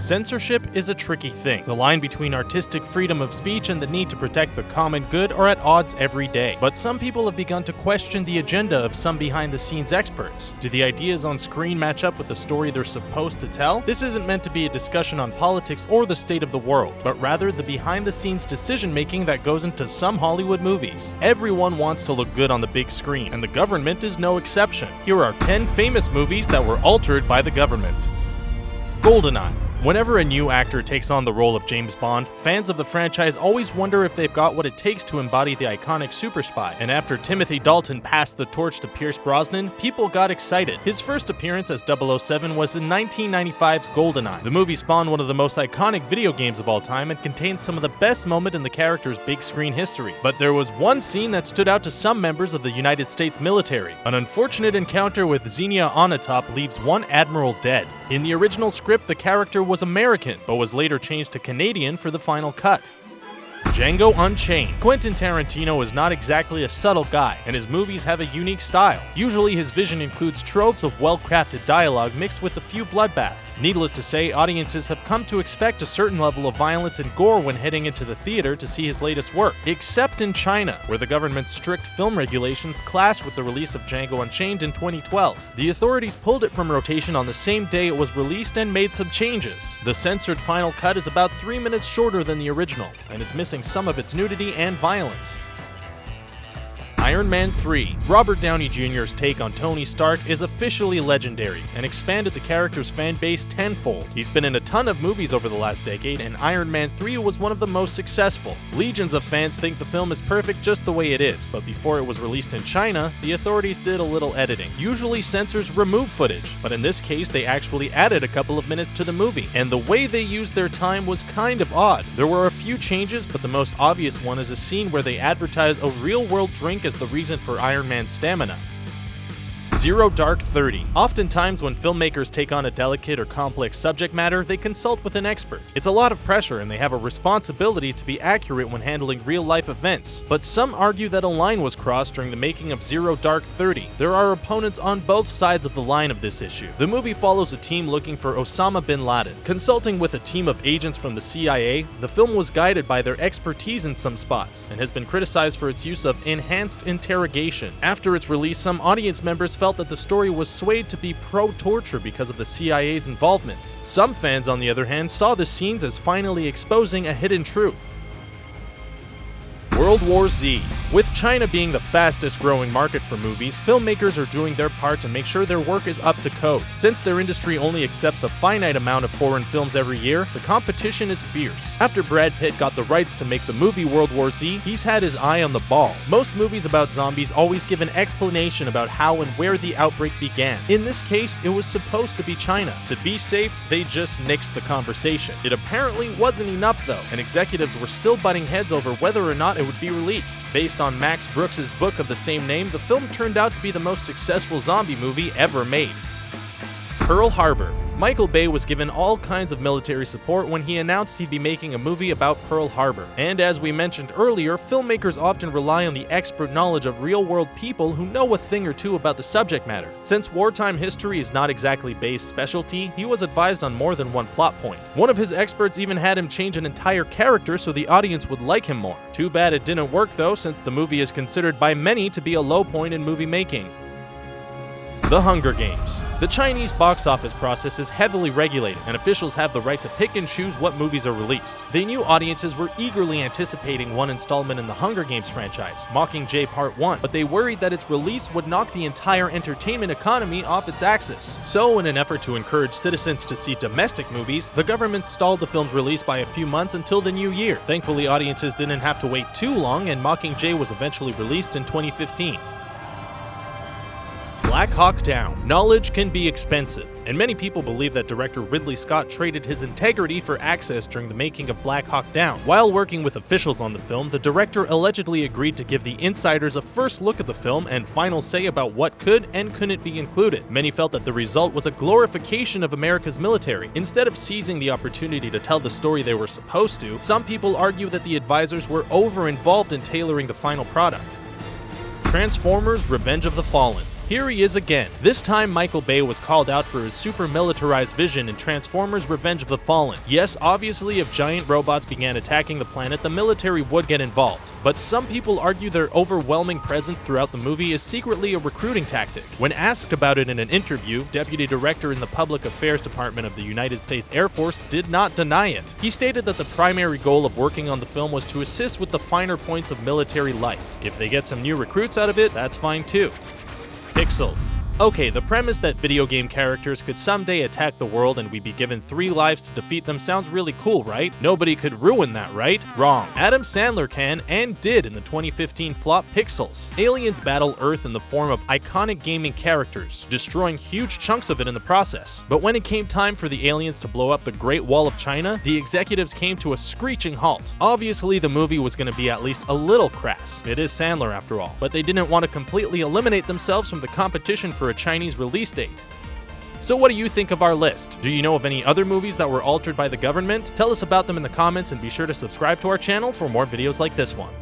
Censorship is a tricky thing. The line between artistic freedom of speech and the need to protect the common good are at odds every day. But some people have begun to question the agenda of some behind-the-scenes experts. Do the ideas on screen match up with the story they're supposed to tell? This isn't meant to be a discussion on politics or the state of the world, but rather the behind-the-scenes decision-making that goes into some Hollywood movies. Everyone wants to look good on the big screen, and the government is no exception. Here are 10 famous movies that were altered by the government. Goldeneye. Whenever a new actor takes on the role of James Bond, fans of the franchise always wonder if they've got what it takes to embody the iconic super spy. And after Timothy Dalton passed the torch to Pierce Brosnan, people got excited. His first appearance as 007 was in 1995's Goldeneye. The movie spawned one of the most iconic video games of all time and contained some of the best moments in the character's big screen history. But there was one scene that stood out to some members of the United States military. An unfortunate encounter with Xenia Onatopp leaves one admiral dead. In the original script, the character was American, but was later changed to Canadian for the final cut. Django Unchained. Quentin Tarantino is not exactly a subtle guy, and his movies have a unique style. Usually his vision includes troves of well-crafted dialogue mixed with a few bloodbaths. Needless to say, audiences have come to expect a certain level of violence and gore when heading into the theater to see his latest work, except in China, where the government's strict film regulations clashed with the release of Django Unchained in 2012. The authorities pulled it from rotation on the same day it was released and made some changes. The censored final cut is about 3 minutes shorter than the original, and it's missing some of its nudity and violence. Iron Man 3. Robert Downey Jr.'s take on Tony Stark is officially legendary and expanded the character's fan base tenfold. He's been in a ton of movies over the last decade, and Iron Man 3 was one of the most successful. Legions of fans think the film is perfect just the way it is, but before it was released in China, the authorities did a little editing. Usually censors remove footage, but in this case they actually added a couple of minutes to the movie, and the way they used their time was kind of odd. There were a few changes, but the most obvious one is a scene where they advertise a real-world drink as the reason for Iron Man's stamina. Zero Dark 30. Oftentimes when filmmakers take on a delicate or complex subject matter, they consult with an expert. It's a lot of pressure and they have a responsibility to be accurate when handling real-life events. But some argue that a line was crossed during the making of Zero Dark 30. There are opponents on both sides of the line of this issue. The movie follows a team looking for Osama bin Laden. Consulting with a team of agents from the CIA, the film was guided by their expertise in some spots and has been criticized for its use of enhanced interrogation. After its release, some audience members felt that the story was swayed to be pro-torture because of the CIA's involvement. Some fans, on the other hand, saw the scenes as finally exposing a hidden truth. World War Z. With China being the fastest growing market for movies, filmmakers are doing their part to make sure their work is up to code. Since their industry only accepts a finite amount of foreign films every year, the competition is fierce. After Brad Pitt got the rights to make the movie World War Z, he's had his eye on the ball. Most movies about zombies always give an explanation about how and where the outbreak began. In this case, it was supposed to be China. To be safe, they just nixed the conversation. It apparently wasn't enough though, and executives were still butting heads over whether or not it would be released. Based on Max Brooks' book of the same name, the film turned out to be the most successful zombie movie ever made. Pearl Harbor. Michael Bay was given all kinds of military support when he announced he'd be making a movie about Pearl Harbor. And as we mentioned earlier, filmmakers often rely on the expert knowledge of real-world people who know a thing or two about the subject matter. Since wartime history is not exactly Bay's specialty, he was advised on more than one plot point. One of his experts even had him change an entire character so the audience would like him more. Too bad it didn't work though, since the movie is considered by many to be a low point in movie making. The Hunger Games. The Chinese box office process is heavily regulated, and officials have the right to pick and choose what movies are released. They knew audiences were eagerly anticipating one installment in the Hunger Games franchise, Mockingjay Part 1, but they worried that its release would knock the entire entertainment economy off its axis. So, in an effort to encourage citizens to see domestic movies, the government stalled the film's release by a few months until the new year. Thankfully, audiences didn't have to wait too long, and Mockingjay was eventually released in 2015. Black Hawk Down. Knowledge can be expensive, and many people believe that director Ridley Scott traded his integrity for access during the making of Black Hawk Down. While working with officials on the film, the director allegedly agreed to give the insiders a first look at the film and final say about what could and couldn't be included. Many felt that the result was a glorification of America's military. Instead of seizing the opportunity to tell the story they were supposed to, some people argue that the advisors were over-involved in tailoring the final product. Transformers: Revenge of the Fallen. Here he is again. This time, Michael Bay was called out for his super militarized vision in Transformers: Revenge of the Fallen. Yes, obviously, if giant robots began attacking the planet, the military would get involved. But some people argue their overwhelming presence throughout the movie is secretly a recruiting tactic. When asked about it in an interview, Deputy Director in the Public Affairs Department of the United States Air Force did not deny it. He stated that the primary goal of working on the film was to assist with the finer points of military life. If they get some new recruits out of it, that's fine too. Pixels. Okay, the premise that video game characters could someday attack the world and we'd be given 3 lives to defeat them sounds really cool, right? Nobody could ruin that, right? Wrong. Adam Sandler can, and did in the 2015 flop Pixels. Aliens battle Earth in the form of iconic gaming characters, destroying huge chunks of it in the process. But when it came time for the aliens to blow up the Great Wall of China, the executives came to a screeching halt. Obviously, the movie was going to be at least a little crass. It is Sandler after all. But they didn't want to completely eliminate themselves from the competition for a Chinese release date. So what do you think of our list? Do you know of any other movies that were altered by the government? Tell us about them in the comments and be sure to subscribe to our channel for more videos like this one.